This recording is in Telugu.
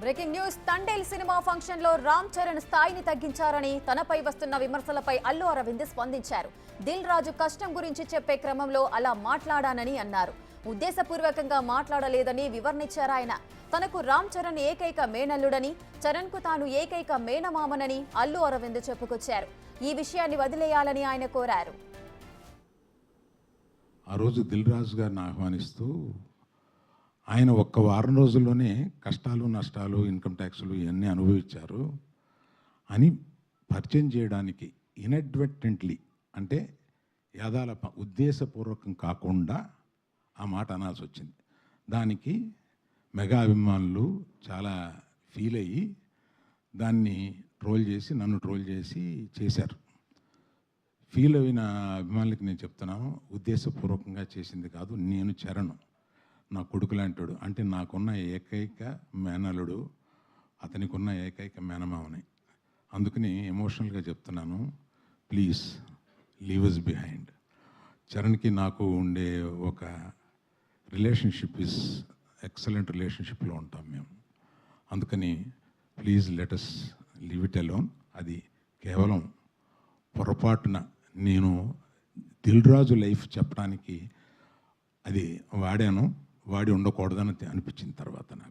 Breaking news. Thandel cinema function లో రామ్ చరణ్ స్థాయిని తగ్గించారని తనపై వస్తున్న విమర్శలపై అల్లు అరవింద్ స్పందించారు. దిల్ రాజు కష్టం గురించి చెప్పే క్రమంలో అలా మాట్లాడానని అన్నారు. ఉద్దేశపూర్వకంగా మాట్లాడలేదని వివరణించారు ఆయన. తనకు రామ్ చరణ్ ఏకైక మేనల్లుడని, చరణ్ కు తాను ఏకైక మేనమామనని అల్లు అరవింద్ చెప్పుకొచ్చారు. ఈ విషయాన్ని వదిలేయాలని ఆయన కోరారు. ఆ రోజు దిల్ రాజు గారిని ఆహ్వానిస్తూ ఆయన ఒక్క వారం రోజుల్లోనే కష్టాలు నష్టాలు ఇన్కమ్ ట్యాక్స్లు ఇవన్నీ అనుభవించారు అని పరిచయం చేయడానికి ఇన్అడ్వర్టెంట్లీ అంటే యాదాల ఉద్దేశపూర్వకం కాకుండా ఆ మాట అనాల్సి వచ్చింది. దానికి మెగా అభిమానులు చాలా ఫీల్ అయ్యి దాన్ని ట్రోల్ చేసి నన్ను ట్రోల్ చేసి చేశారు. ఫీల్ అయిన అభిమానులకి నేను చెప్తున్నాను, ఉద్దేశపూర్వకంగా చేసింది కాదు. నేను చరణ్ నా కొడుకు లాంటాడు, అంటే నాకున్న ఏకైక మేనలుడు, అతనికి ఉన్న ఏకైక మేనమావని. అందుకని ఎమోషనల్గా చెప్తున్నాను, ప్లీజ్ లీవ్ అస్ బిహైండ్. చరణ్కి నాకు ఉండే ఒక రిలేషన్షిప్ ఇస్ ఎక్సలెంట్ రిలేషన్షిప్లో ఉంటాం మేము. అందుకని please let us leave it alone. అది కేవలం పొరపాటున నేను దిల్ రాజు లైఫ్ చెప్పడానికి అది వాడాను, వాడి ఉండకూడదని అనిపించిన తర్వాత నాకు